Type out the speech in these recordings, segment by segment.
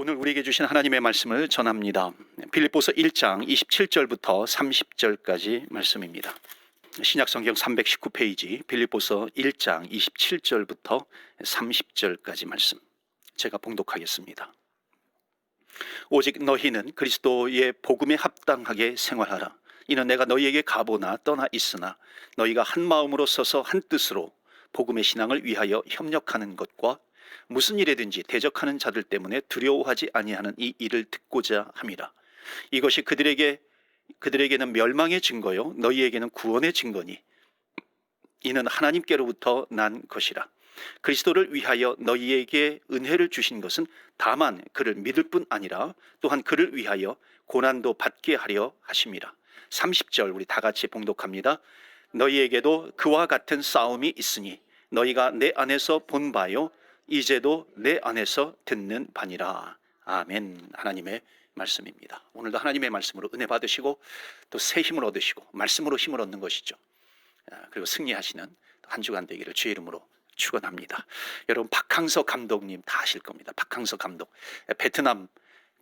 오늘 우리에게 주신 하나님의 말씀을 전합니다. 빌립보서 1장 27절부터 30절까지 말씀입니다. 신약성경 319페이지 빌립보서 1장 27절부터 30절까지 말씀 제가 봉독하겠습니다. 오직 너희는 그리스도의 복음에 합당하게 생활하라. 이는 내가 너희에게 가보나 떠나 있으나 너희가 한 마음으로 서서 한 뜻으로 복음의 신앙을 위하여 협력하는 것과 무슨 일에든지 대적하는 자들 때문에 두려워하지 아니하는 이 일을 듣고자 함이라. 이것이 그들에게는 멸망의 증거요 너희에게는 구원의 증거니 이는 하나님께로부터 난 것이라. 그리스도를 위하여 너희에게 은혜를 주신 것은 다만 그를 믿을 뿐 아니라 또한 그를 위하여 고난도 받게 하려 하심이라. 30절 우리 다 같이 봉독합니다. 너희에게도 그와 같은 싸움이 있으니 너희가 내 안에서 본 바요 이제도 내 안에서 듣는 바니라. 아멘. 하나님의 말씀입니다. 오늘도 하나님의 말씀으로 은혜 받으시고 또 새 힘을 얻으시고 말씀으로 힘을 얻는 것이죠. 그리고 승리하시는 한 주간 되기를 주의 이름으로 축원합니다. 여러분 박항서 감독님 다 아실 겁니다. 박항서 감독 베트남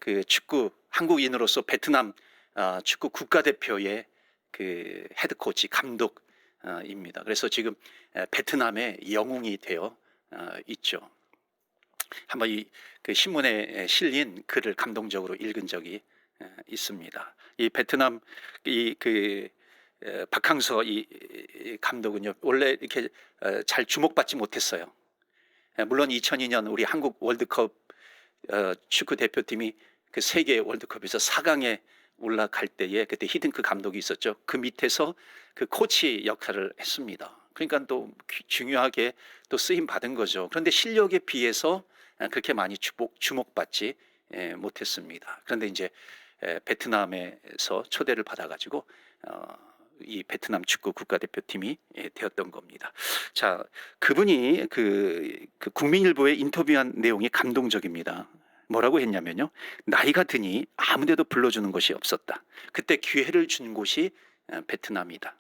그 축구 한국인으로서 베트남 축구 국가대표의 그 헤드코치 감독입니다. 그래서 지금 베트남의 영웅이 되어 있죠. 한번 그 신문에 실린 글을 감동적으로 읽은 적이 있습니다. 이 베트남 박항서 이 감독은요 원래 이렇게 잘 주목받지 못했어요. 물론 2002년 우리 한국 월드컵 축구 대표팀이 그 세계 월드컵에서 4강에 올라갈 때에 그때 히딩크 감독이 있었죠. 그 밑에서 그 코치 역할을 했습니다. 그러니까 또 중요하게 또 쓰임 받은 거죠. 그런데 실력에 비해서 그렇게 많이 주목받지 못했습니다. 그런데 이제 베트남에서 초대를 받아가지고 이 베트남 축구 국가대표팀이 되었던 겁니다. 자, 그분이 그 국민일보에 인터뷰한 내용이 감동적입니다. 뭐라고 했냐면요, 나이가 드니 아무데도 불러주는 곳이 없었다. 그때 기회를 준 곳이 베트남이다.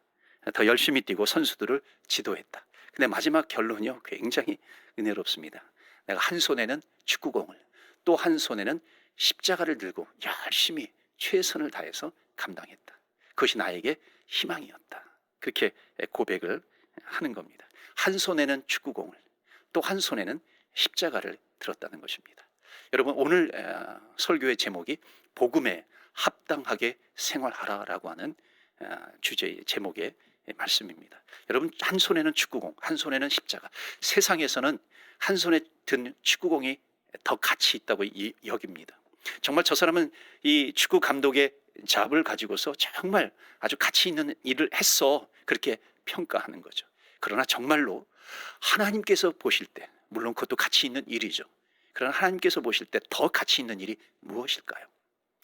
더 열심히 뛰고 선수들을 지도했다. 근데 마지막 결론이요 굉장히 은혜롭습니다. 내가 한 손에는 축구공을 또 한 손에는 십자가를 들고 열심히 최선을 다해서 감당했다. 그것이 나에게 희망이었다. 그렇게 고백을 하는 겁니다. 한 손에는 축구공을 또 한 손에는 십자가를 들었다는 것입니다. 여러분 오늘 설교의 제목이 복음에 합당하게 생활하라라고 하는 주제의 제목의 말씀입니다. 여러분 한 손에는 축구공, 한 손에는 십자가. 세상에서는 한 손에 든 축구공이 더 가치 있다고 여깁니다. 정말 저 사람은 이 축구 감독의 잡을 가지고서 정말 아주 가치 있는 일을 했어 그렇게 평가하는 거죠. 그러나 정말로 하나님께서 보실 때 물론 그것도 가치 있는 일이죠. 그러나 하나님께서 보실 때 더 가치 있는 일이 무엇일까요?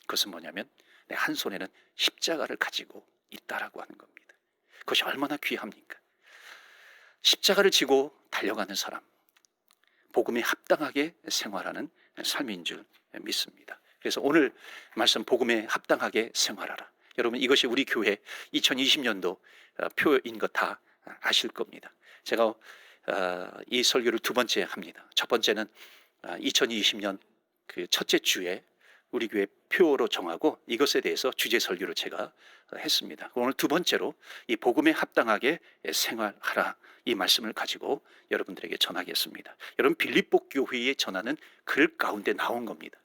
그것은 뭐냐면 내 한 손에는 십자가를 가지고 있다라고 하는 겁니다. 그것이 얼마나 귀합니까? 십자가를 지고 달려가는 사람, 복음에 합당하게 생활하는 삶인 줄 믿습니다. 그래서 오늘 말씀 복음에 합당하게 생활하라. 여러분 이것이 우리 교회 2020년도 표인 것 다 아실 겁니다. 제가 이 설교를 두 번째 합니다. 첫 번째는 2020년 그 첫째 주에 우리 교회 표로 정하고 이것에 대해서 주제 설교를 제가 했습니다. 오늘 두 번째로 이 복음에 합당하게 생활하라 이 말씀을 가지고 여러분들에게 전하겠습니다. 여러분 빌립보 교회에 전하는 글 가운데 나온 겁니다.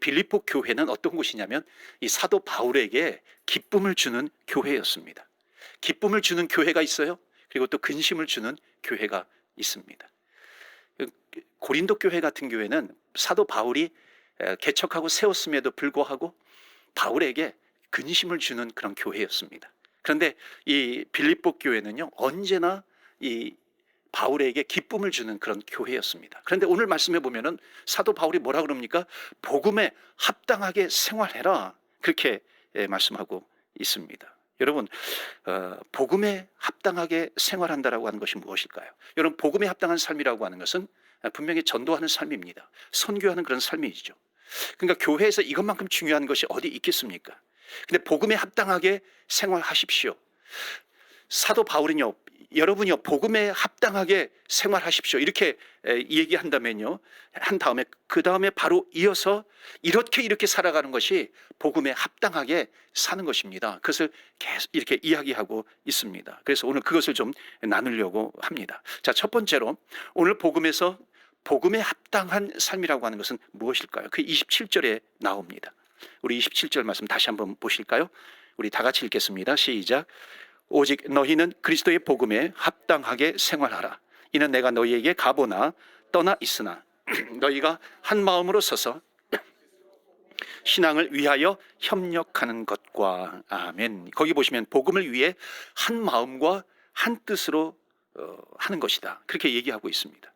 빌립보 교회는 어떤 곳이냐면 이 사도 바울에게 기쁨을 주는 교회였습니다. 기쁨을 주는 교회가 있어요. 그리고 또 근심을 주는 교회가 있습니다. 고린도 교회 같은 교회는 사도 바울이 개척하고 세웠음에도 불구하고 바울에게 근심을 주는 그런 교회였습니다. 그런데 이 빌립보 교회는요 언제나 이 바울에게 기쁨을 주는 그런 교회였습니다. 그런데 오늘 말씀해 보면은 사도 바울이 뭐라 그럽니까? 복음에 합당하게 생활해라 그렇게 말씀하고 있습니다. 여러분 복음에 합당하게 생활한다라고 하는 것이 무엇일까요? 여러분 복음에 합당한 삶이라고 하는 것은 분명히 전도하는 삶입니다. 선교하는 그런 삶이죠. 그러니까 교회에서 이것만큼 중요한 것이 어디 있겠습니까? 근데 복음에 합당하게 생활하십시오. 사도 바울은요 여러분이요 복음에 합당하게 생활하십시오 이렇게 얘기한다면요, 한 다음에 그 다음에 바로 이어서 이렇게 살아가는 것이 복음에 합당하게 사는 것입니다. 그것을 계속 이렇게 이야기하고 있습니다. 그래서 오늘 그것을 좀 나누려고 합니다. 자, 첫 번째로 오늘 복음에서 복음에 합당한 삶이라고 하는 것은 무엇일까요? 그 27절에 나옵니다. 우리 27절 말씀 다시 한번 보실까요? 우리 다 같이 읽겠습니다. 시작. 오직 너희는 그리스도의 복음에 합당하게 생활하라. 이는 내가 너희에게 가보나 떠나 있으나 너희가 한 마음으로 서서 신앙을 위하여 협력하는 것과. 아멘. 거기 보시면 복음을 위해 한 마음과 한 뜻으로 하는 것이다, 그렇게 얘기하고 있습니다.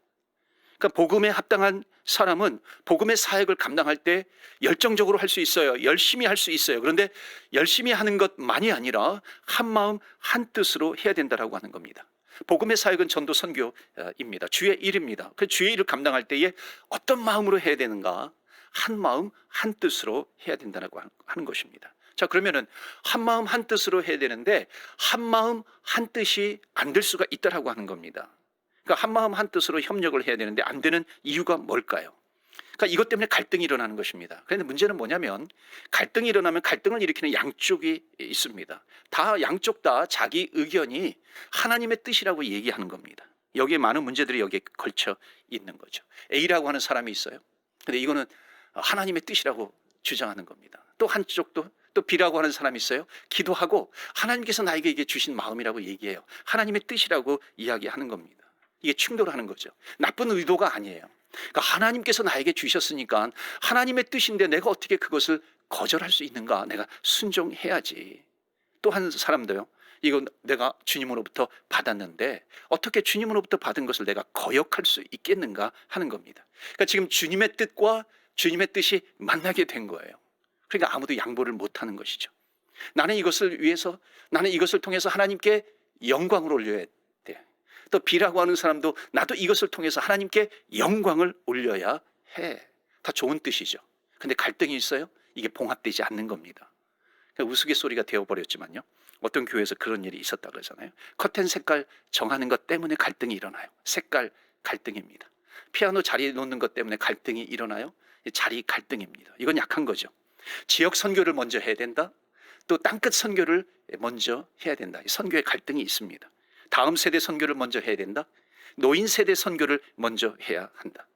그러니까 복음에 합당한 사람은 복음의 사역을 감당할 때 열정적으로 할 수 있어요. 열심히 할 수 있어요. 그런데 열심히 하는 것만이 아니라 한 마음 한 뜻으로 해야 된다라고 하는 겁니다. 복음의 사역은 전도 선교입니다. 주의 일입니다. 그 주의 일을 감당할 때에 어떤 마음으로 해야 되는가? 한 마음 한 뜻으로 해야 된다고 하는 것입니다. 자, 그러면은 한 마음 한 뜻으로 해야 되는데 한 마음 한 뜻이 안 될 수가 있다라고 하는 겁니다. 그러니까 한 마음 한 뜻으로 협력을 해야 되는데 안 되는 이유가 뭘까요? 그러니까 이것 때문에 갈등이 일어나는 것입니다. 그런데 문제는 뭐냐면 갈등이 일어나면 갈등을 일으키는 양쪽이 있습니다. 다 양쪽 다 자기 의견이 하나님의 뜻이라고 얘기하는 겁니다. 여기에 많은 문제들이 여기에 걸쳐 있는 거죠. A라고 하는 사람이 있어요. 근데 이거는 하나님의 뜻이라고 주장하는 겁니다. 또 한쪽도 또 B라고 하는 사람이 있어요. 기도하고 하나님께서 나에게 이게 주신 마음이라고 얘기해요. 하나님의 뜻이라고 이야기하는 겁니다. 이게 충돌하는 거죠. 나쁜 의도가 아니에요. 그러니까 하나님께서 나에게 주셨으니까 하나님의 뜻인데 내가 어떻게 그것을 거절할 수 있는가? 내가 순종해야지. 또 한 사람도요, 이건 내가 주님으로부터 받았는데 어떻게 주님으로부터 받은 것을 내가 거역할 수 있겠는가 하는 겁니다. 그러니까 지금 주님의 뜻과 주님의 뜻이 만나게 된 거예요. 그러니까 아무도 양보를 못하는 것이죠. 나는 이것을 위해서, 나는 이것을 통해서 하나님께 영광을 올려야 돼. 또 B라고 하는 사람도 나도 이것을 통해서 하나님께 영광을 올려야 해. 다 좋은 뜻이죠. 근데 갈등이 있어요? 이게 봉합되지 않는 겁니다. 그러니까 우스갯소리가 되어버렸지만요, 어떤 교회에서 그런 일이 있었다 그러잖아요. 커튼 색깔 정하는 것 때문에 갈등이 일어나요. 색깔 갈등입니다. 피아노 자리 놓는 것 때문에 갈등이 일어나요. 자리 갈등입니다. 이건 약한 거죠. 지역 선교를 먼저 해야 된다, 또 땅끝 선교를 먼저 해야 된다. 선교의 갈등이 있습니다. 다음 세대 선교를 먼저 해야 된다, 노인 세대 선교를 먼저 해야 한다.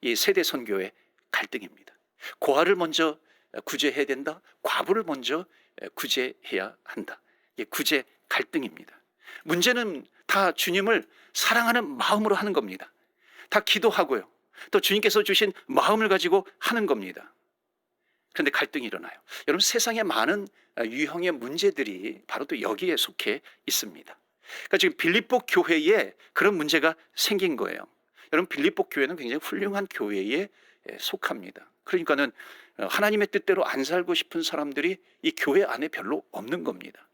이 세대 선교의 갈등입니다. 고아를 먼저 구제해야 된다, 과부를 먼저 구제해야 한다. 이게 구제 갈등입니다. 문제는 다 주님을 사랑하는 마음으로 하는 겁니다. 다 기도하고요, 또 주님께서 주신 마음을 가지고 하는 겁니다. 그런데 갈등이 일어나요. 여러분, 세상에 많은 유형의 문제들이 바로 또 여기에 속해 있습니다. 그러니까 지금 빌립보 교회에 그런 문제가 생긴 거예요. 여러분, 빌립보 교회는 굉장히 훌륭한 교회에 속합니다. 그러니까는 하나님의 뜻대로 안 살고 싶은 사람들이 이 교회 안에 별로 없는 겁니다.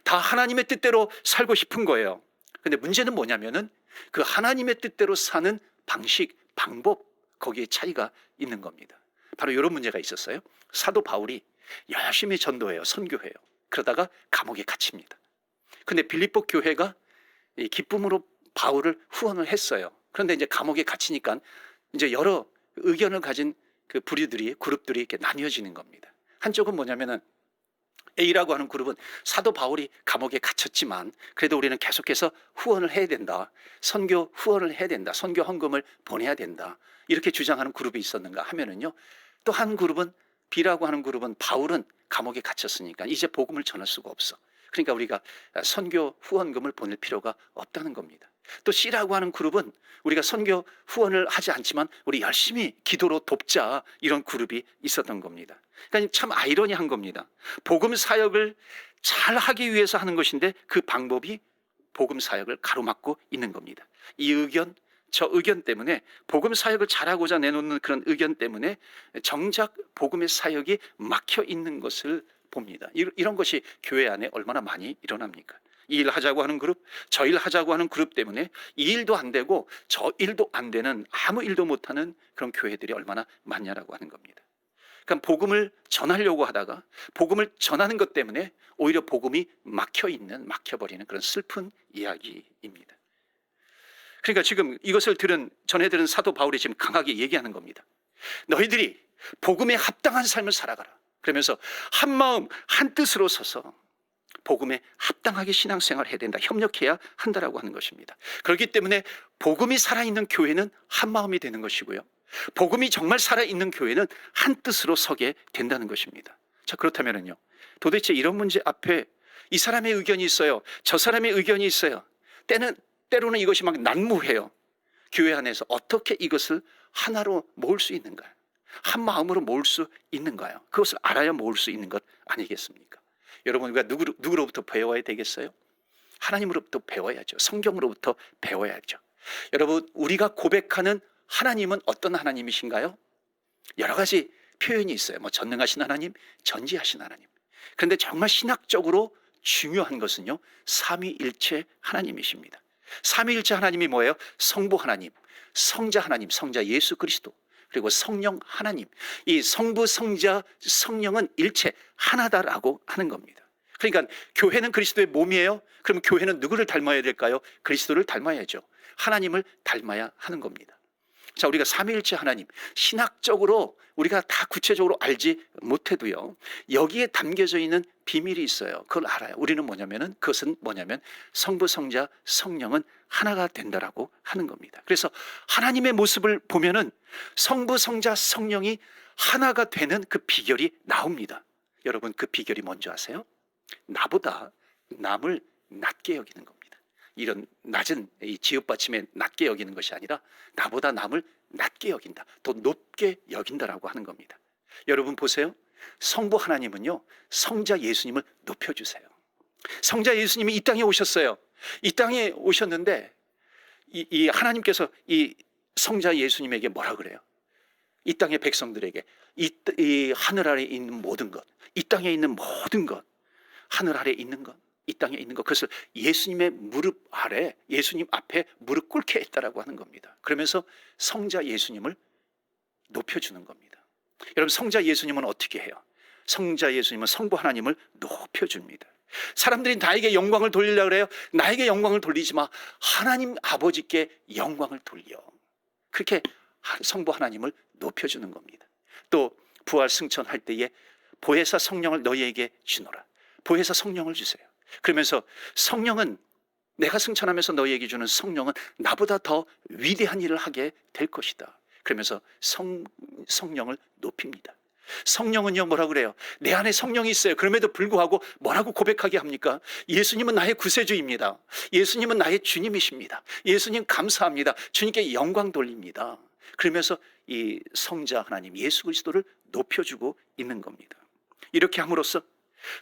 다 하나님의 뜻대로 살고 싶은 거예요. 근데 문제는 뭐냐면은 그 하나님의 뜻대로 사는 방식, 방법, 거기에 차이가 있는 겁니다. 바로 이런 문제가 있었어요. 사도 바울이 열심히 전도해요, 선교해요. 그러다가 감옥에 갇힙니다. 근데 빌립보 교회가 이 기쁨으로 바울을 후원을 했어요. 그런데 이제 감옥에 갇히니까 이제 여러 의견을 가진 그 부류들이, 그룹들이 이렇게 나뉘어지는 겁니다. 한쪽은 뭐냐면은 A라고 하는 그룹은 사도 바울이 감옥에 갇혔지만 그래도 우리는 계속해서 후원을 해야 된다, 선교 후원을 해야 된다, 선교 헌금을 보내야 된다, 이렇게 주장하는 그룹이 있었는가 하면은요, 또 한 그룹은, B라고 하는 그룹은 바울은 감옥에 갇혔으니까 이제 복음을 전할 수가 없어, 그러니까 우리가 선교 후원금을 보낼 필요가 없다는 겁니다. 또 C라고 하는 그룹은 우리가 선교 후원을 하지 않지만 우리 열심히 기도로 돕자, 이런 그룹이 있었던 겁니다. 그러니까 참 아이러니한 겁니다. 복음 사역을 잘 하기 위해서 하는 것인데 그 방법이 복음 사역을 가로막고 있는 겁니다. 이 의견, 저 의견 때문에, 복음 사역을 잘하고자 내놓는 그런 의견 때문에 정작 복음의 사역이 막혀 있는 것을 봅니다. 이런 것이 교회 안에 얼마나 많이 일어납니까? 이 일 하자고 하는 그룹, 저 일 하자고 하는 그룹 때문에 이 일도 안 되고 저 일도 안 되는, 아무 일도 못하는 그런 교회들이 얼마나 많냐라고 하는 겁니다. 그러니까 복음을 전하려고 하다가 복음을 전하는 것 때문에 오히려 복음이 막혀버리는 그런 슬픈 이야기입니다. 그러니까 지금 이것을 전해 들은 사도 바울이 지금 강하게 얘기하는 겁니다. 너희들이 복음에 합당한 삶을 살아가라. 그러면서 한 마음 한 뜻으로 서서 복음에 합당하게 신앙생활을 해야 된다. 협력해야 한다라고 하는 것입니다. 그렇기 때문에 복음이 살아있는 교회는 한 마음이 되는 것이고요, 복음이 정말 살아있는 교회는 한 뜻으로 서게 된다는 것입니다. 자, 그렇다면요, 도대체 이런 문제 앞에 이 사람의 의견이 있어요, 저 사람의 의견이 있어요, 때로는 이것이 막 난무해요. 교회 안에서 어떻게 이것을 하나로 모을 수 있는가요? 한 마음으로 모을 수 있는가요? 그것을 알아야 모을 수 있는 것 아니겠습니까? 여러분, 우리가 누구로부터 배워야 되겠어요? 하나님으로부터 배워야죠. 성경으로부터 배워야죠. 여러분, 우리가 고백하는 하나님은 어떤 하나님이신가요? 여러 가지 표현이 있어요. 전능하신 하나님, 전지하신 하나님. 그런데 정말 신학적으로 중요한 것은요, 삼위일체 하나님이십니다. 삼위일체 하나님이 뭐예요? 성부 하나님, 성자 하나님, 성자 예수 그리스도, 그리고 성령 하나님. 이 성부, 성자, 성령은 일체 하나다라고 하는 겁니다. 그러니까 교회는 그리스도의 몸이에요. 그럼 교회는 누구를 닮아야 될까요? 그리스도를 닮아야죠. 하나님을 닮아야 하는 겁니다. 자, 우리가 삼위일체 하나님, 신학적으로 우리가 다 구체적으로 알지 못해도요, 여기에 담겨져 있는 비밀이 있어요. 그걸 알아요. 우리는 그것은 뭐냐면 성부, 성자, 성령은 하나가 된다라고 하는 겁니다. 그래서 하나님의 모습을 보면은 성부, 성자, 성령이 하나가 되는 그 비결이 나옵니다. 여러분, 그 비결이 뭔지 아세요? 나보다 남을 낮게 여기는 겁니다. 이런 낮은 이 지읒받침에 낮게 여기는 것이 아니라 나보다 남을 낮게 여긴다, 더 높게 여긴다라고 하는 겁니다. 여러분 보세요. 성부 하나님은요, 성자 예수님을 높여주세요. 성자 예수님이 이 땅에 오셨어요. 이 땅에 오셨는데 이 하나님께서 이 성자 예수님에게 뭐라 그래요? 이 땅의 백성들에게 이 하늘 아래에 있는 모든 것, 이 땅에 있는 모든 것, 하늘 아래에 있는 것, 이 땅에 있는 것, 그것을 예수님의 무릎 아래, 예수님 앞에 무릎 꿇게 했다라고 하는 겁니다. 그러면서 성자 예수님을 높여주는 겁니다. 여러분, 성자 예수님은 어떻게 해요? 성자 예수님은 성부 하나님을 높여줍니다. 사람들이 나에게 영광을 돌리려고 그래요. 나에게 영광을 돌리지 마. 하나님 아버지께 영광을 돌려. 그렇게 성부 하나님을 높여주는 겁니다. 또 부활 승천할 때에 보혜사 성령을 너희에게 주노라. 보혜사 성령을 주세요. 그러면서 성령은, 내가 승천하면서 너희에게 주는 성령은 나보다 더 위대한 일을 하게 될 것이다. 그러면서 성령을 높입니다. 성령은요, 뭐라 그래요? 내 안에 성령이 있어요. 그럼에도 불구하고 뭐라고 고백하게 합니까? 예수님은 나의 구세주입니다. 예수님은 나의 주님이십니다. 예수님 감사합니다. 주님께 영광 돌립니다. 그러면서 이 성자 하나님 예수 그리스도를 높여주고 있는 겁니다. 이렇게 함으로써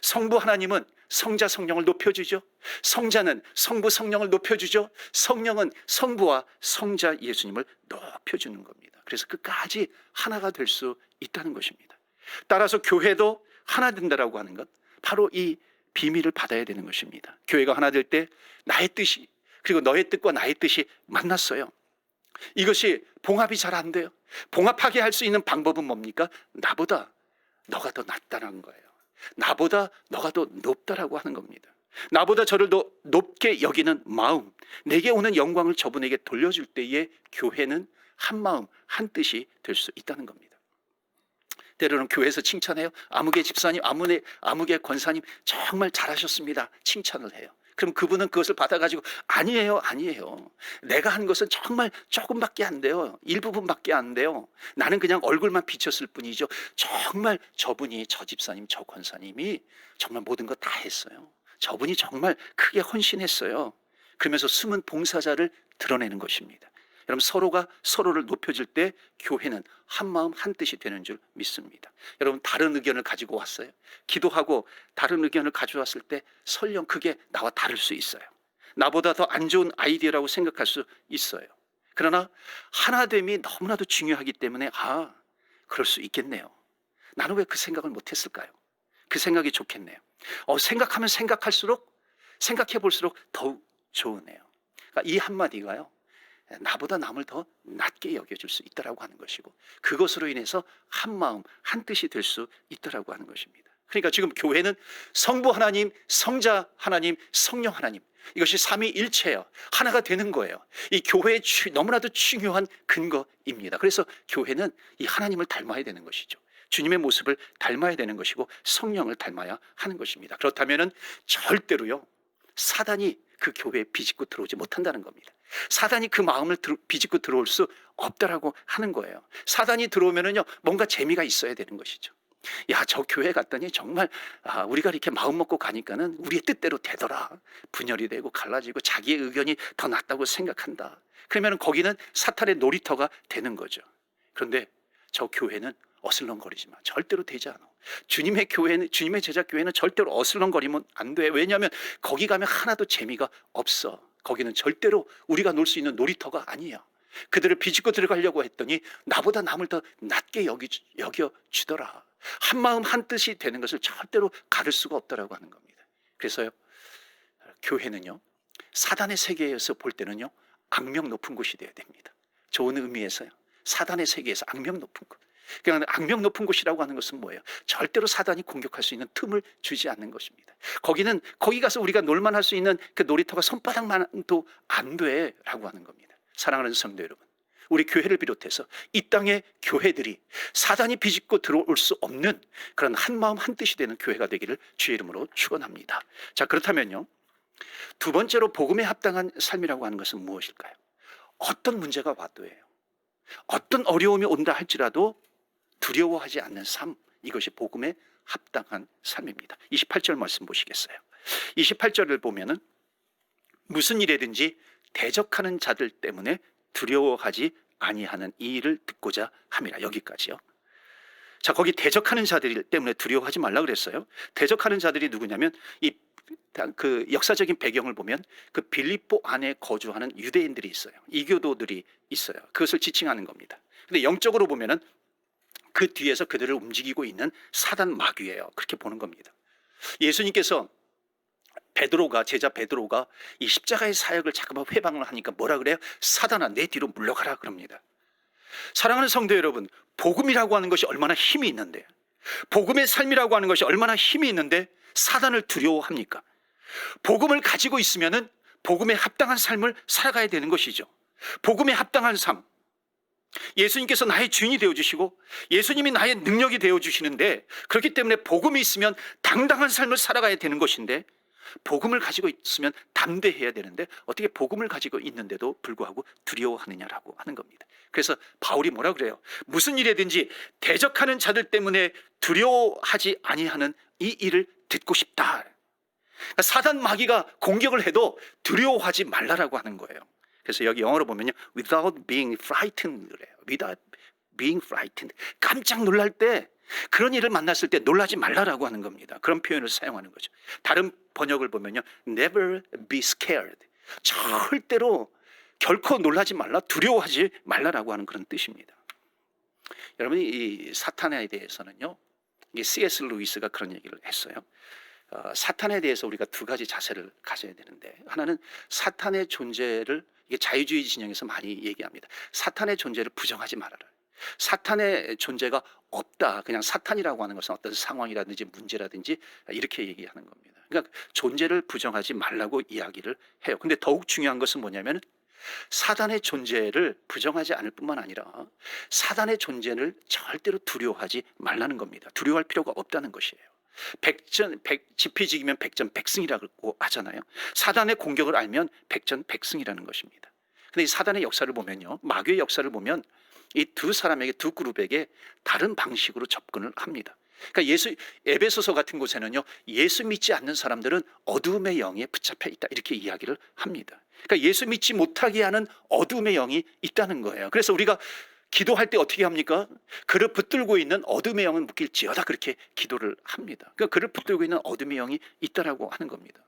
성부 하나님은 성자 성령을 높여주죠. 성자는 성부 성령을 높여주죠. 성령은 성부와 성자 예수님을 높여주는 겁니다. 그래서 끝까지 하나가 될 수 있다는 것입니다. 따라서 교회도 하나 된다라고 하는 것, 바로 이 비밀을 받아야 되는 것입니다. 교회가 하나 될 때 나의 뜻이, 그리고 너의 뜻과 나의 뜻이 만났어요. 이것이 봉합이 잘 안 돼요. 봉합하게 할 수 있는 방법은 뭡니까? 나보다 너가 더 낫다는 거예요. 나보다 너가 더 높다라고 하는 겁니다. 나보다 저를 더 높게 여기는 마음, 내게 오는 영광을 저분에게 돌려줄 때에 교회는 한 마음 한 뜻이 될 수 있다는 겁니다. 때로는 교회에서 칭찬해요. 아무개 집사님, 아무개 권사님 정말 잘하셨습니다. 칭찬을 해요. 그럼 그분은 그것을 받아가지고 아니에요. 내가 한 것은 정말 조금밖에 안 돼요. 일부분밖에 안 돼요. 나는 그냥 얼굴만 비쳤을 뿐이죠. 정말 저분이, 저 집사님, 저 권사님이 정말 모든 거 다 했어요. 저분이 정말 크게 헌신했어요. 그러면서 숨은 봉사자를 드러내는 것입니다. 여러분, 서로가 서로를 높여줄 때 교회는 한 마음 한 뜻이 되는 줄 믿습니다. 여러분, 다른 의견을 가지고 왔어요. 기도하고 다른 의견을 가져왔을 때 설령 그게 나와 다를 수 있어요. 나보다 더 안 좋은 아이디어라고 생각할 수 있어요. 그러나 하나됨이 너무나도 중요하기 때문에 그럴 수 있겠네요. 나는 왜 그 생각을 못했을까요? 그 생각이 좋겠네요. 생각하면 생각해 볼수록 더욱 좋으네요. 그러니까 이 한마디가요, 나보다 남을 더 낮게 여겨줄 수 있다라고 하는 것이고, 그것으로 인해서 한 마음 한 뜻이 될 수 있다라고 하는 것입니다. 그러니까 지금 교회는 성부 하나님, 성자 하나님, 성령 하나님, 이것이 삼위일체예요. 하나가 되는 거예요. 이 교회의 너무나도 중요한 근거입니다. 그래서 교회는 이 하나님을 닮아야 되는 것이죠. 주님의 모습을 닮아야 되는 것이고 성령을 닮아야 하는 것입니다. 그렇다면 절대로요, 사단이 그 교회에 비집고 들어오지 못한다는 겁니다. 사단이 그 마음을 비집고 들어올 수 없다라고 하는 거예요. 사단이 들어오면은요, 뭔가 재미가 있어야 되는 것이죠. 야, 저 교회 갔더니 정말 우리가 이렇게 마음 먹고 가니까는 우리의 뜻대로 되더라. 분열이 되고 갈라지고 자기의 의견이 더 낫다고 생각한다. 그러면 거기는 사탄의 놀이터가 되는 거죠. 그런데 저 교회는 어슬렁거리지 마. 절대로 되지 않아. 주님의 교회는, 주님의 제자 교회는 절대로 어슬렁거리면 안 돼. 왜냐하면 거기 가면 하나도 재미가 없어. 거기는 절대로 우리가 놀 수 있는 놀이터가 아니야. 그들을 비집고 들어가려고 했더니 나보다 남을 더 낮게 여겨주더라. 한 마음 한 뜻이 되는 것을 절대로 가를 수가 없다라고 하는 겁니다. 그래서요, 교회는요, 사단의 세계에서 볼 때는요, 악명 높은 곳이 되어야 됩니다. 좋은 의미에서요, 사단의 세계에서 악명 높은 곳. 그러니까 악명 높은 곳이라고 하는 것은 뭐예요? 절대로 사단이 공격할 수 있는 틈을 주지 않는 것입니다. 거기 가서 우리가 놀만할 수 있는 그 놀이터가 손바닥만도 안 돼라고 하는 겁니다. 사랑하는 성도 여러분, 우리 교회를 비롯해서 이 땅의 교회들이 사단이 비집고 들어올 수 없는 그런 한 마음 한 뜻이 되는 교회가 되기를 주의 이름으로 축원합니다. 자, 그렇다면요, 두 번째로 복음에 합당한 삶이라고 하는 것은 무엇일까요? 어떤 문제가 와도예요, 어떤 어려움이 온다 할지라도 두려워하지 않는 삶, 이것이 복음에 합당한 삶입니다. 28절 말씀 보시겠어요? 28절을 보면은 무슨 일이든지 대적하는 자들 때문에 두려워하지 아니하는 이 일을 듣고자 함이라. 여기까지요. 자, 거기 대적하는 자들 때문에 두려워하지 말라 그랬어요. 대적하는 자들이 누구냐면 그 역사적인 배경을 보면 그 빌립보 안에 거주하는 유대인들이 있어요. 이교도들이 있어요. 그것을 지칭하는 겁니다. 근데 영적으로 보면은 그 뒤에서 그들을 움직이고 있는 사단 마귀예요. 그렇게 보는 겁니다. 예수님께서 제자 베드로가 이 십자가의 사역을 잠깐만 회방을 하니까 뭐라 그래요? 사단아, 내 뒤로 물러가라 그럽니다. 사랑하는 성도 여러분, 복음이라고 하는 것이 얼마나 힘이 있는데, 복음의 삶이라고 하는 것이 얼마나 힘이 있는데 사단을 두려워합니까? 복음을 가지고 있으면은 복음에 합당한 삶을 살아가야 되는 것이죠. 복음에 합당한 삶, 예수님께서 나의 주인이 되어주시고 예수님이 나의 능력이 되어주시는데, 그렇기 때문에 복음이 있으면 당당한 삶을 살아가야 되는 것인데, 복음을 가지고 있으면 담대해야 되는데 어떻게 복음을 가지고 있는데도 불구하고 두려워하느냐라고 하는 겁니다. 그래서 바울이 뭐라 그래요? 무슨 일이든지 대적하는 자들 때문에 두려워하지 아니하는 이 일을 듣고 싶다. 그러니까 사단 마귀가 공격을 해도 두려워하지 말라라고 하는 거예요. 그래서 여기 영어로 보면요, without being frightened 그래요. without being frightened. 깜짝 놀랄 때, 그런 일을 만났을 때 놀라지 말라라고 하는 겁니다. 그런 표현을 사용하는 거죠. 다른 번역을 보면요, never be scared. 절대로 결코 놀라지 말라, 두려워하지 말라라고 하는 그런 뜻입니다. 여러분이 이 사탄에 대해서는요, 이게 C.S. 루이스가 그런 얘기를 했어요. 사탄에 대해서 우리가 두 가지 자세를 가져야 되는데, 하나는 사탄의 존재를, 이게 자유주의 진영에서 많이 얘기합니다. 사탄의 존재를 부정하지 말아라. 사탄의 존재가 없다. 그냥 사탄이라고 하는 것은 어떤 상황이라든지 문제라든지 이렇게 얘기하는 겁니다. 그러니까 존재를 부정하지 말라고 이야기를 해요. 근데 더욱 중요한 것은 뭐냐면, 사단의 존재를 부정하지 않을 뿐만 아니라 사단의 존재를 절대로 두려워하지 말라는 겁니다. 두려워할 필요가 없다는 것이에요. 지피지기면 백전백승이라고 하잖아요. 사단의 공격을 알면 백전백승이라는 것입니다. 근데 이 사단의 역사를 보면요, 마귀의 역사를 보면 이 두 사람에게, 두 그룹에게 다른 방식으로 접근을 합니다. 그러니까 에베소서 같은 곳에는요, 예수 믿지 않는 사람들은 어두움의 영에 붙잡혀 있다, 이렇게 이야기를 합니다. 그러니까 예수 믿지 못하게 하는 어두움의 영이 있다는 거예요. 그래서 우리가 기도할 때 어떻게 합니까? 그를 붙들고 있는 어둠의 영은 묶일지어다, 그렇게 기도를 합니다. 그러니까 그를 붙들고 있는 어둠의 영이 있다라고 하는 겁니다.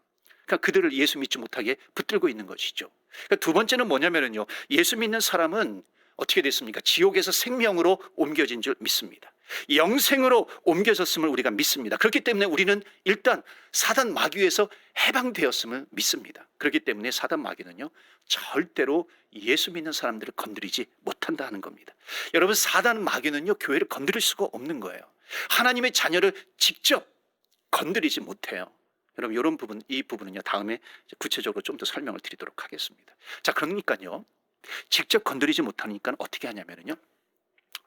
그러니까 그들을 예수 믿지 못하게 붙들고 있는 것이죠. 그러니까 두 번째는 뭐냐면요, 예수 믿는 사람은 어떻게 됐습니까? 지옥에서 생명으로 옮겨진 줄 믿습니다. 영생으로 옮겨졌음을 우리가 믿습니다. 그렇기 때문에 우리는 일단 사단 마귀에서 해방되었음을 믿습니다. 그렇기 때문에 사단 마귀는요, 절대로 예수 믿는 사람들을 건드리지 못한다 하는 겁니다. 여러분, 사단 마귀는요, 교회를 건드릴 수가 없는 거예요. 하나님의 자녀를 직접 건드리지 못해요. 여러분, 이런 부분, 이 부분은요, 다음에 구체적으로 좀 더 설명을 드리도록 하겠습니다. 자, 그러니까요, 직접 건드리지 못하니까 어떻게 하냐면요,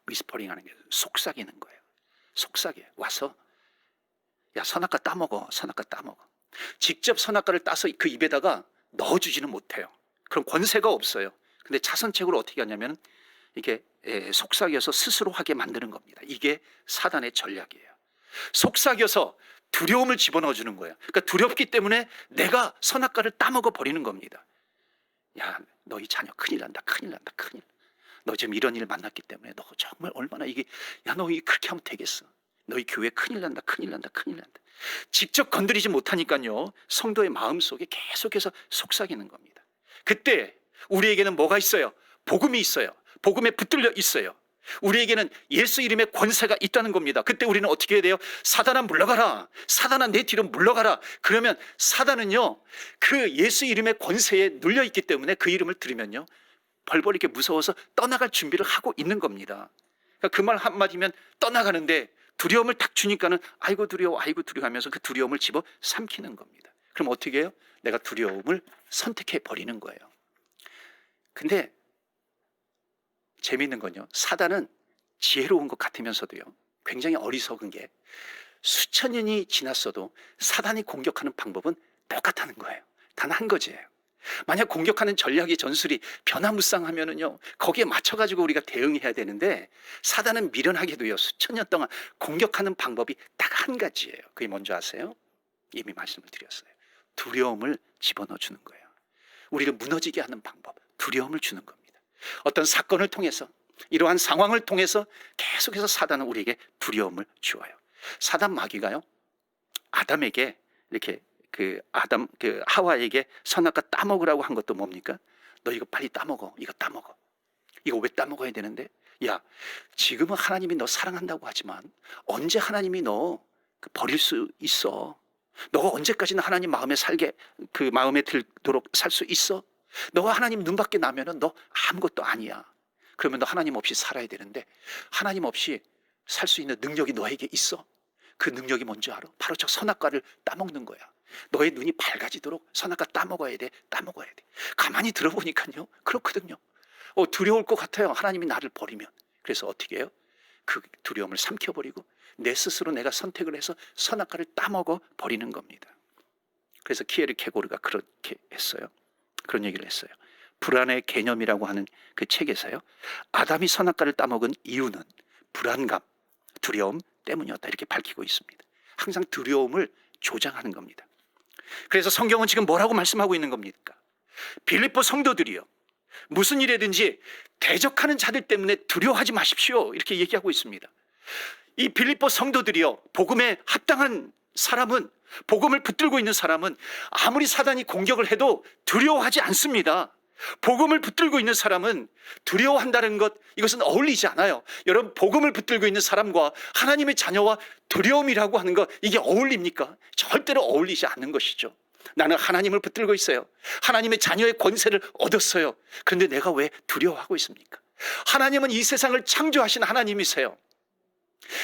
위스퍼링 하는 게 속삭이는 거예요. 속삭여 와서, 야, 선악과 따먹어, 선악과 따먹어. 직접 선악과를 따서 그 입에다가 넣어주지는 못해요. 그럼 권세가 없어요. 근데 차선책으로 어떻게 하냐면 이게 속삭여서 스스로 하게 만드는 겁니다. 이게 사단의 전략이에요. 속삭여서 두려움을 집어넣어 주는 거예요. 그러니까 두렵기 때문에 내가 선악과를 따먹어 버리는 겁니다. 야, 너희 자녀 큰일 난다, 큰일 난다, 큰일. 너 지금 이런 일 만났기 때문에 너 정말 얼마나 이게, 야, 너 그렇게 하면 되겠어. 너희 교회 큰일 난다, 큰일 난다, 큰일 난다. 직접 건드리지 못하니까요, 성도의 마음속에 계속해서 속삭이는 겁니다. 그때 우리에게는 뭐가 있어요? 복음이 있어요. 복음에 붙들려 있어요. 우리에게는 예수 이름의 권세가 있다는 겁니다. 그때 우리는 어떻게 해야 돼요? 사단아 물러가라, 사단아 내 뒤로 물러가라. 그러면 사단은요, 그 예수 이름의 권세에 눌려있기 때문에 그 이름을 들으면요, 벌벌 이렇게 무서워서 떠나갈 준비를 하고 있는 겁니다. 그러니까 그 말 한마디면 떠나가는데 두려움을 딱 주니까는 아이고 두려워, 아이고 두려워 하면서 그 두려움을 집어 삼키는 겁니다. 그럼 어떻게 해요? 내가 두려움을 선택해 버리는 거예요. 근데 재미있는 건요, 사단은 지혜로운 것 같으면서도요, 굉장히 어리석은 게 수천 년이 지났어도 사단이 공격하는 방법은 똑같다는 거예요. 단 한 가지예요. 만약 공격하는 전략이 전술이 변화무쌍하면은요, 거기에 맞춰가지고 우리가 대응해야 되는데 사단은 미련하게도요, 수천 년 동안 공격하는 방법이 딱 한 가지예요. 그게 뭔지 아세요? 이미 말씀을 드렸어요. 두려움을 집어넣어 주는 거예요. 우리를 무너지게 하는 방법, 두려움을 주는 겁니다. 어떤 사건을 통해서, 이러한 상황을 통해서 계속해서 사단은 우리에게 두려움을 주어요. 사단 마귀가요, 아담에게 이렇게 하와에게 선악과 따먹으라고 한 것도 뭡니까? 너 이거 빨리 따먹어. 이거 따먹어. 이거 왜 따먹어야 되는데? 야, 지금은 하나님이 너 사랑한다고 하지만 언제 하나님이 너 버릴 수 있어? 너가 언제까지나 하나님 마음에 마음에 들도록 살 수 있어? 너가 하나님 눈밖에 나면은 너 아무것도 아니야. 그러면 너 하나님 없이 살아야 되는데 하나님 없이 살 수 있는 능력이 너에게 있어. 그 능력이 뭔지 알아? 바로 저 선악과를 따먹는 거야. 너의 눈이 밝아지도록 선악과 따먹어야 돼. 따먹어야 돼. 가만히 들어보니까요, 그렇거든요. 두려울 것 같아요, 하나님이 나를 버리면. 그래서 어떻게 해요? 그 두려움을 삼켜버리고 내 스스로 내가 선택을 해서 선악과를 따먹어 버리는 겁니다. 그래서 키에르 케고르가 그렇게 했어요. 그런 얘기를 했어요. 불안의 개념이라고 하는 그 책에서요, 아담이 선악과를 따먹은 이유는 불안감, 두려움 때문이었다, 이렇게 밝히고 있습니다. 항상 두려움을 조장하는 겁니다. 그래서 성경은 지금 뭐라고 말씀하고 있는 겁니까? 빌립보 성도들이요, 무슨 일이든지 대적하는 자들 때문에 두려워하지 마십시오, 이렇게 얘기하고 있습니다. 이 빌립보 성도들이요, 복음에 합당한 사람은, 복음을 붙들고 있는 사람은 아무리 사단이 공격을 해도 두려워하지 않습니다. 복음을 붙들고 있는 사람은 두려워한다는 것, 이것은 어울리지 않아요. 여러분, 복음을 붙들고 있는 사람과 하나님의 자녀와 두려움이라고 하는 것, 이게 어울립니까? 절대로 어울리지 않는 것이죠. 나는 하나님을 붙들고 있어요. 하나님의 자녀의 권세를 얻었어요. 그런데 내가 왜 두려워하고 있습니까? 하나님은 이 세상을 창조하신 하나님이세요.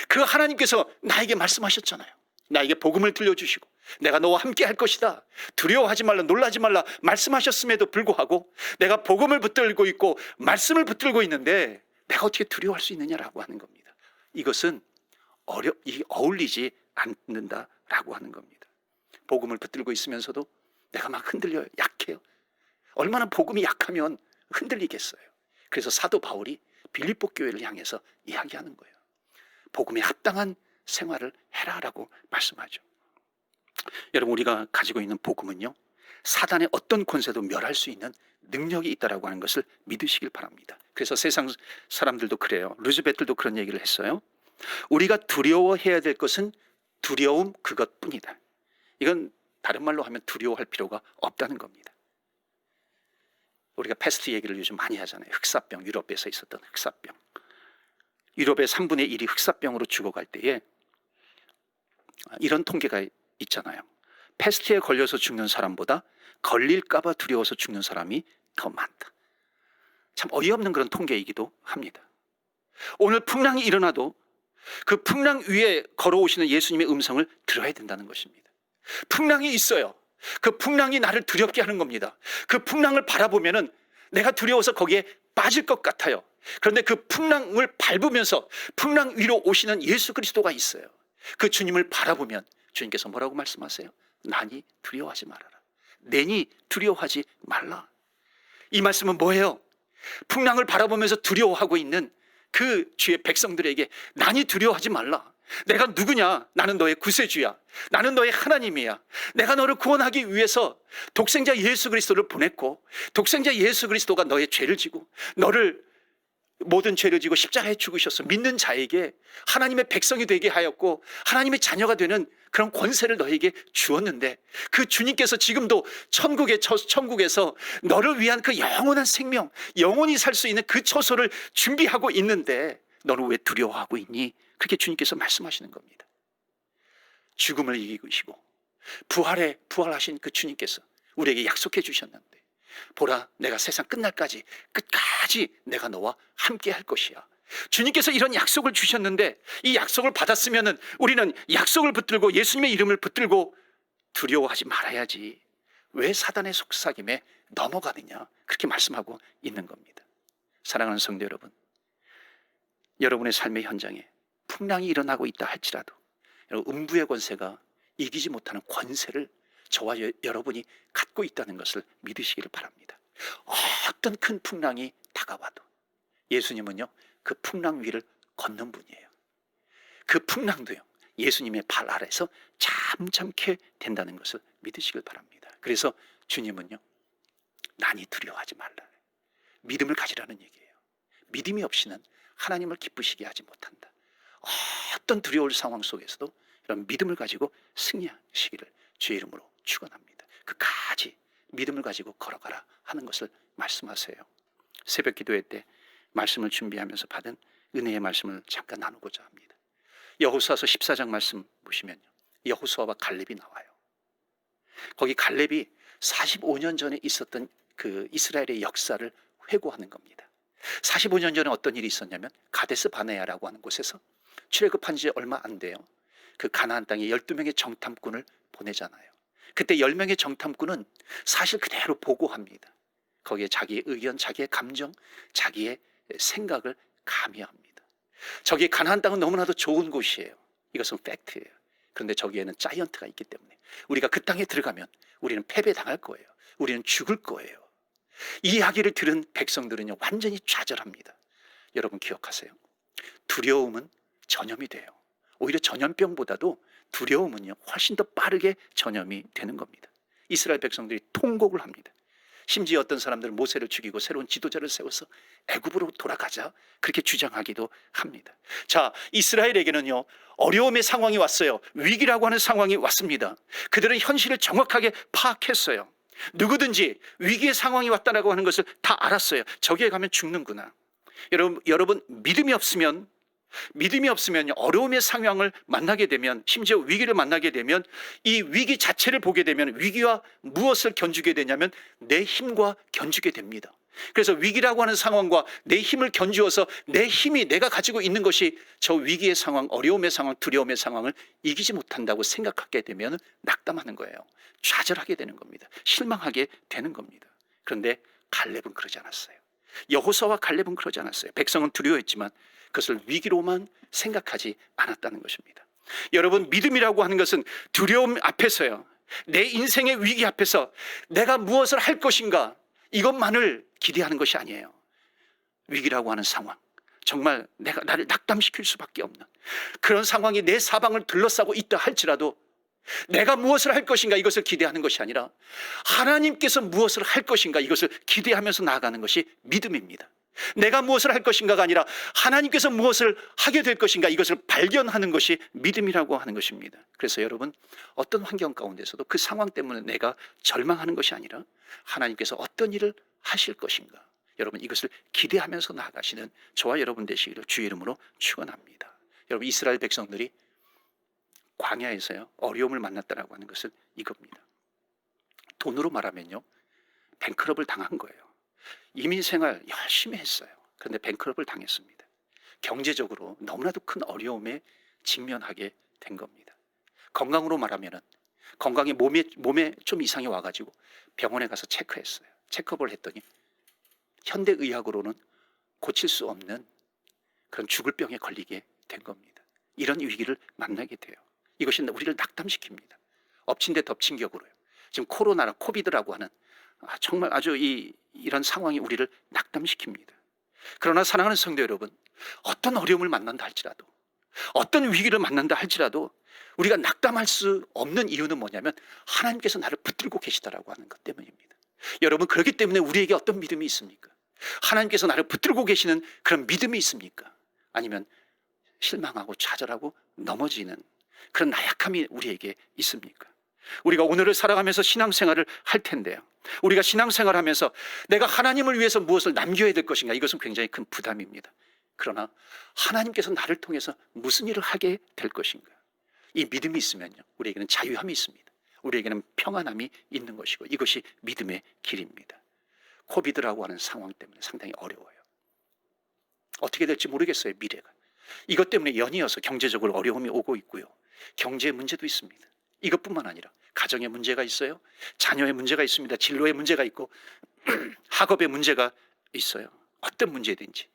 그 하나님께서 나에게 말씀하셨잖아요. 나에게 복음을 들려주시고 내가 너와 함께 할 것이다, 두려워하지 말라, 놀라지 말라 말씀하셨음에도 불구하고 내가 복음을 붙들고 있고 말씀을 붙들고 있는데 내가 어떻게 두려워할 수 있느냐라고 하는 겁니다. 이것은 어울리지 않는다라고 하는 겁니다. 복음을 붙들고 있으면서도 내가 막 흔들려요. 약해요. 얼마나 복음이 약하면 흔들리겠어요. 그래서 사도 바울이 빌립보 교회를 향해서 이야기하는 거예요. 복음에 합당한 생활을 해라라고 말씀하죠. 여러분, 우리가 가지고 있는 복음은요, 사단의 어떤 권세도 멸할 수 있는 능력이 있다라고 하는 것을 믿으시길 바랍니다. 그래서 세상 사람들도 그래요. 루즈베트도 그런 얘기를 했어요. 우리가 두려워해야 될 것은 두려움 그것뿐이다. 이건 다른 말로 하면 두려워할 필요가 없다는 겁니다. 우리가 패스트 얘기를 요즘 많이 하잖아요. 흑사병, 유럽에서 있었던 흑사병. 유럽의 3분의 1이 흑사병으로 죽어갈 때에 이런 통계가 있잖아요. 패스트에 걸려서 죽는 사람보다 걸릴까봐 두려워서 죽는 사람이 더 많다. 참 어이없는 그런 통계이기도 합니다. 오늘 풍랑이 일어나도 그 풍랑 위에 걸어오시는 예수님의 음성을 들어야 된다는 것입니다. 풍랑이 있어요. 그 풍랑이 나를 두렵게 하는 겁니다. 그 풍랑을 바라보면은 내가 두려워서 거기에 빠질 것 같아요. 그런데 그 풍랑을 밟으면서 풍랑 위로 오시는 예수 그리스도가 있어요. 그 주님을 바라보면 주님께서 뭐라고 말씀하세요? 나니 두려워하지 말아라. 내니 두려워하지 말라. 이 말씀은 뭐예요? 풍랑을 바라보면서 두려워하고 있는 그 주의 백성들에게 나니 두려워하지 말라. 내가 누구냐? 나는 너의 구세주야. 나는 너의 하나님이야. 내가 너를 구원하기 위해서 독생자 예수 그리스도를 보냈고, 독생자 예수 그리스도가 너의 죄를 지고 너를 모든 죄를 지고 십자가에 죽으셔서 믿는 자에게 하나님의 백성이 되게 하였고 하나님의 자녀가 되는 그런 권세를 너에게 주었는데, 그 주님께서 지금도 천국에서 너를 위한 그 영원한 생명, 영원히 살 수 있는 그 처소를 준비하고 있는데 너는 왜 두려워하고 있니? 그렇게 주님께서 말씀하시는 겁니다. 죽음을 이기시고 부활하신 그 주님께서 우리에게 약속해 주셨는데, 보라, 내가 세상 끝날까지 끝까지 내가 너와 함께 할 것이야. 주님께서 이런 약속을 주셨는데, 이 약속을 받았으면 우리는 약속을 붙들고 예수님의 이름을 붙들고 두려워하지 말아야지. 왜 사단의 속삭임에 넘어가느냐, 그렇게 말씀하고 있는 겁니다. 사랑하는 성도 여러분, 여러분의 삶의 현장에 풍랑이 일어나고 있다 할지라도 음부의 권세가 이기지 못하는 권세를 저와 여러분이 갖고 있다는 것을 믿으시기를 바랍니다. 어떤 큰 풍랑이 다가와도 예수님은요, 그 풍랑 위를 걷는 분이에요. 그 풍랑도요, 예수님의 발 아래서 잠잠케 된다는 것을 믿으시길 바랍니다. 그래서 주님은요, 난이 두려워하지 말라, 믿음을 가지라는 얘기예요. 믿음이 없이는 하나님을 기쁘시게 하지 못한다. 어떤 두려울 상황 속에서도 이런 믿음을 가지고 승리하시기를 주의 이름으로 축원합니다. 끝까지 믿음을 가지고 걸어가라 하는 것을 말씀하세요. 새벽 기도회 때 말씀을 준비하면서 받은 은혜의 말씀을 잠깐 나누고자 합니다. 여호수아서 14장 말씀 보시면요, 여호수아와 갈렙이 나와요. 거기 갈렙이 45년 전에 있었던 그 이스라엘의 역사를 회고하는 겁니다. 45년 전에 어떤 일이 있었냐면, 가데스 바네아라고 하는 곳에서 출애굽한 지 얼마 안 돼요. 그 가나안 땅에 12명의 정탐꾼을 보내잖아요. 그때 10명의 정탐꾼은 사실 그대로 보고합니다. 거기에 자기의 의견, 자기의 감정, 자기의 생각을 가미합니다. 저기 가나안 땅은 너무나도 좋은 곳이에요. 이것은 팩트예요. 그런데 저기에는 자이언트가 있기 때문에 우리가 그 땅에 들어가면 우리는 패배당할 거예요. 우리는 죽을 거예요. 이 이야기를 들은 백성들은요, 완전히 좌절합니다. 여러분 기억하세요. 두려움은 전염이 돼요. 오히려 전염병보다도 두려움은요, 훨씬 더 빠르게 전염이 되는 겁니다. 이스라엘 백성들이 통곡을 합니다. 심지어 어떤 사람들은 모세를 죽이고 새로운 지도자를 세워서 애굽으로 돌아가자, 그렇게 주장하기도 합니다. 자, 이스라엘에게는요, 어려움의 상황이 왔어요. 위기라고 하는 상황이 왔습니다. 그들은 현실을 정확하게 파악했어요. 누구든지 위기의 상황이 왔다라고 하는 것을 다 알았어요. 저기에 가면 죽는구나. 여러분 믿음이 없으면 어려움의 상황을 만나게 되면, 심지어 위기를 만나게 되면, 이 위기 자체를 보게 되면 위기와 무엇을 견주게 되냐면 내 힘과 견주게 됩니다. 그래서 위기라고 하는 상황과 내 힘을 견주어서 내 힘이, 내가 가지고 있는 것이 저 위기의 상황, 어려움의 상황, 두려움의 상황을 이기지 못한다고 생각하게 되면 낙담하는 거예요. 좌절하게 되는 겁니다. 실망하게 되는 겁니다. 그런데 갈렙은 그러지 않았어요. 여호수아와 갈렙은 그러지 않았어요. 백성은 두려워했지만 그것을 위기로만 생각하지 않았다는 것입니다. 여러분, 믿음이라고 하는 것은 두려움 앞에서요, 내 인생의 위기 앞에서 내가 무엇을 할 것인가, 이것만을 기대하는 것이 아니에요. 위기라고 하는 상황, 정말 나를 낙담시킬 수밖에 없는 그런 상황이 내 사방을 둘러싸고 있다 할지라도 내가 무엇을 할 것인가, 이것을 기대하는 것이 아니라 하나님께서 무엇을 할 것인가, 이것을 기대하면서 나아가는 것이 믿음입니다. 내가 무엇을 할 것인가가 아니라 하나님께서 무엇을 하게 될 것인가, 이것을 발견하는 것이 믿음이라고 하는 것입니다. 그래서 여러분, 어떤 환경 가운데서도 그 상황 때문에 내가 절망하는 것이 아니라 하나님께서 어떤 일을 하실 것인가, 여러분 이것을 기대하면서 나아가시는 저와 여러분 되시기를 주의 이름으로 축원합니다. 여러분 이스라엘 백성들이 광야에서요 어려움을 만났다라고 하는 것은 이겁니다. 돈으로 말하면요 뱅크럽을 당한 거예요. 이민생활 열심히 했어요. 그런데 뱅크럽을 당했습니다. 경제적으로 너무나도 큰 어려움에 직면하게 된 겁니다. 건강으로 말하면은 건강이 몸에 좀 이상이 와가지고 병원에 가서 체크했어요. 체크업을 했더니 현대의학으로는 고칠 수 없는 그런 죽을 병에 걸리게 된 겁니다. 이런 위기를 만나게 돼요. 이것이 우리를 낙담시킵니다. 엎친 데 덮친 격으로요. 지금 코로나나 코비드라고 하는 정말 아주 이런 상황이 우리를 낙담시킵니다. 그러나 사랑하는 성도 여러분, 어떤 어려움을 만난다 할지라도, 어떤 위기를 만난다 할지라도 우리가 낙담할 수 없는 이유는 뭐냐면 하나님께서 나를 붙들고 계시다라고 하는 것 때문입니다. 여러분 그렇기 때문에 우리에게 어떤 믿음이 있습니까? 하나님께서 나를 붙들고 계시는 그런 믿음이 있습니까? 아니면 실망하고 좌절하고 넘어지는 그런 나약함이 우리에게 있습니까? 우리가 오늘을 살아가면서 신앙생활을 할 텐데요, 우리가 신앙생활하면서 내가 하나님을 위해서 무엇을 남겨야 될 것인가, 이것은 굉장히 큰 부담입니다. 그러나 하나님께서 나를 통해서 무슨 일을 하게 될 것인가, 이 믿음이 있으면요 우리에게는 자유함이 있습니다. 우리에게는 평안함이 있는 것이고 이것이 믿음의 길입니다. 코비드라고 하는 상황 때문에 상당히 어려워요. 어떻게 될지 모르겠어요. 미래가 이것 때문에 연이어서 경제적으로 어려움이 오고 있고요, 경제의 문제도 있습니다. 이것뿐만 아니라 가정의 문제가 있어요, 자녀의 문제가 있습니다, 진로의 문제가 있고 학업의 문제가 있어요. 어떤 문제든지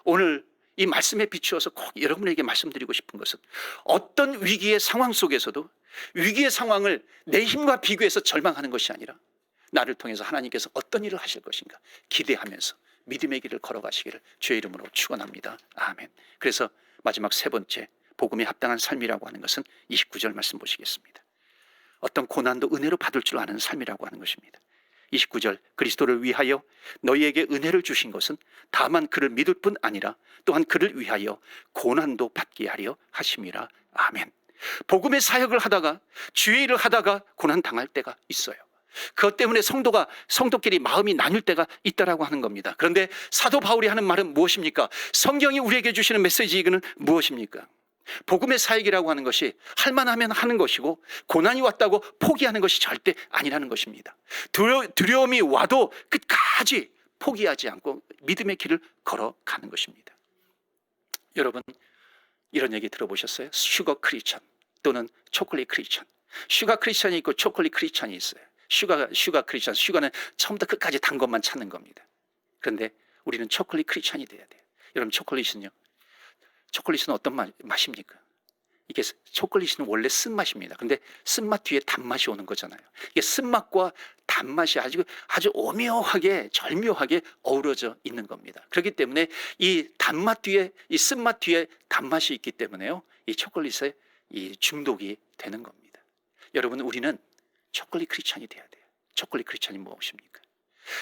오늘 이 말씀에 비추어서 꼭 여러분에게 말씀드리고 싶은 것은 어떤 위기의 상황 속에서도 위기의 상황을 내 힘과 비교해서 절망하는 것이 아니라 나를 통해서 하나님께서 어떤 일을 하실 것인가 기대하면서 믿음의 길을 걸어가시기를 주의 이름으로 축원합니다. 아멘. 그래서 마지막 세 번째 복음에 합당한 삶이라고 하는 것은 29절 말씀 보시겠습니다. 어떤 고난도 은혜로 받을 줄 아는 삶이라고 하는 것입니다. 29절, 그리스도를 위하여 너희에게 은혜를 주신 것은 다만 그를 믿을 뿐 아니라 또한 그를 위하여 고난도 받게 하려 하심이라. 아멘. 복음의 사역을 하다가 주의 일을 하다가 고난 당할 때가 있어요. 그것 때문에 성도끼리 마음이 나뉠 때가 있다라고 하는 겁니다. 그런데 사도 바울이 하는 말은 무엇입니까? 성경이 우리에게 주시는 메시지 이거는 무엇입니까? 복음의 사역이라고 하는 것이 할만하면 하는 것이고 고난이 왔다고 포기하는 것이 절대 아니라는 것입니다. 두려움이 와도 끝까지 포기하지 않고 믿음의 길을 걸어가는 것입니다. 여러분 이런 얘기 들어보셨어요? 슈거 크리스천 또는 초콜릿 크리스천. 슈가 크리스천이 있고 초콜릿 크리스천이 있어요. 슈가 크리스천, 슈가는 처음부터 끝까지 단 것만 찾는 겁니다. 그런데 우리는 초콜릿 크리스천이 돼야 돼요. 여러분 초콜릿은 어떤 맛입니까? 이게 초콜릿은 원래 쓴맛입니다. 근데 쓴맛 뒤에 단맛이 오는 거잖아요. 이게 쓴맛과 단맛이 아주 오묘하게 절묘하게 어우러져 있는 겁니다. 그렇기 때문에 이 단맛 뒤에 이 쓴맛 뒤에 단맛이 있기 때문에요, 이 초콜릿에 이 중독이 되는 겁니다. 여러분 우리는 초콜릿 크리스천이 돼야 돼요. 초콜릿 크리스천이 무엇입니까?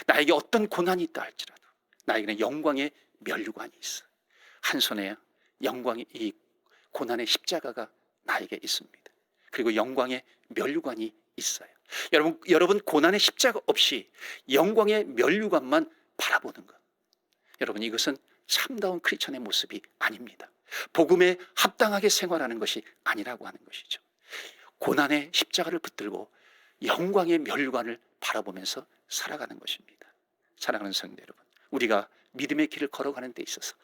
나에게 어떤 고난이 있다 할지라도 나에게는 영광의 면류관이 있어. 한 손에 영광의 이 고난의 십자가가 나에게 있습니다. 그리고 영광의 면류관이 있어요. 여러분 고난의 십자가 없이 영광의 면류관만 바라보는 것, 여러분 이것은 참다운 크리스천의 모습이 아닙니다. 복음에 합당하게 생활하는 것이 아니라고 하는 것이죠. 고난의 십자가를 붙들고 영광의 면류관을 바라보면서 살아가는 것입니다. 사랑하는 성도 여러분, 우리가 믿음의 길을 걸어가는 데 있어서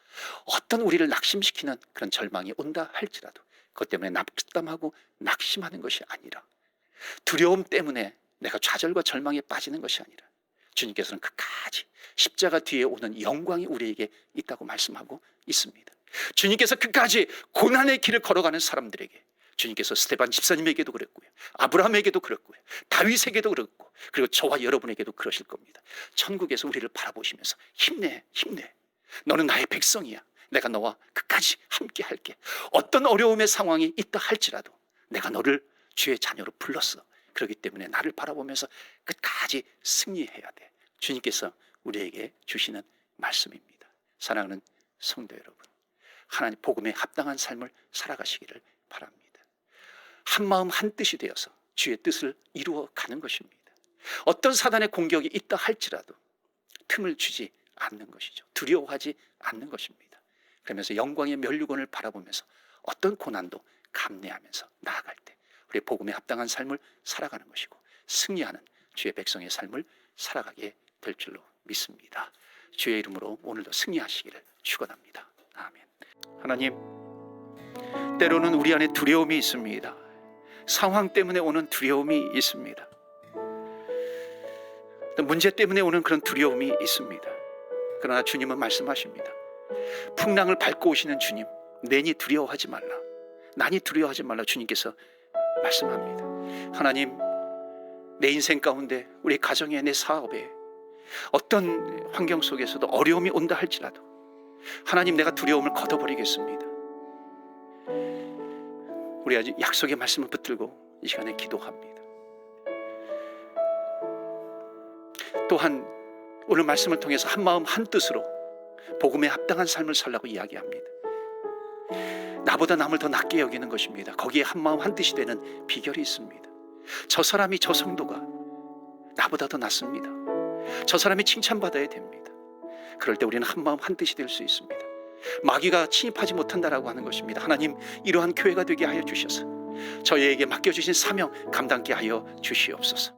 어떤 우리를 낙심시키는 그런 절망이 온다 할지라도 그것 때문에 낙담하고 낙심하는 것이 아니라, 두려움 때문에 내가 좌절과 절망에 빠지는 것이 아니라 주님께서는 끝까지 십자가 뒤에 오는 영광이 우리에게 있다고 말씀하고 있습니다. 주님께서 끝까지 고난의 길을 걸어가는 사람들에게, 주님께서 스데반 집사님에게도 그랬고요, 아브라함에게도 그랬고요, 다윗에게도 그랬고, 그리고 저와 여러분에게도 그러실 겁니다. 천국에서 우리를 바라보시면서 힘내, 너는 나의 백성이야, 내가 너와 끝까지 함께 할게, 어떤 어려움의 상황이 있다 할지라도 내가 너를 주의 자녀로 불렀어, 그렇기 때문에 나를 바라보면서 끝까지 승리해야 돼. 주님께서 우리에게 주시는 말씀입니다. 사랑하는 성도 여러분, 하나님 복음에 합당한 삶을 살아가시기를 바랍니다. 한마음 한뜻이 되어서 주의 뜻을 이루어 가는 것입니다. 어떤 사단의 공격이 있다 할지라도 틈을 주지 않는 것이죠. 두려워하지 않는 것입니다. 그러면서 영광의 면류관을 바라보면서 어떤 고난도 감내하면서 나아갈 때 우리 복음에 합당한 삶을 살아가는 것이고 승리하는 주의 백성의 삶을 살아가게 될 줄로 믿습니다. 주의 이름으로 오늘도 승리하시기를 축원합니다. 아멘. 하나님, 때로는 우리 안에 두려움이 있습니다. 상황 때문에 오는 두려움이 있습니다. 문제 때문에 오는 그런 두려움이 있습니다. 그러나 주님은 말씀하십니다. 풍랑을 밟고 오시는 주님, 내니 두려워하지 말라, 난이 두려워하지 말라 주님께서 말씀합니다. 하나님, 내 인생 가운데 우리 가정에 내 사업에 어떤 환경 속에서도 어려움이 온다 할지라도 하나님, 내가 두려움을 걷어버리겠습니다. 우리 아주 약속의 말씀을 붙들고 이 시간에 기도합니다. 또한 오늘 말씀을 통해서 한 마음 한 뜻으로 복음에 합당한 삶을 살라고 이야기합니다. 나보다 남을 더 낮게 여기는 것입니다. 거기에 한 마음 한 뜻이 되는 비결이 있습니다. 저 사람이, 저 성도가 나보다 더 낫습니다. 저 사람이 칭찬받아야 됩니다. 그럴 때 우리는 한 마음 한 뜻이 될 수 있습니다. 마귀가 침입하지 못한다라고 하는 것입니다. 하나님, 이러한 교회가 되게 하여 주셔서 저희에게 맡겨주신 사명 감당케 하여 주시옵소서.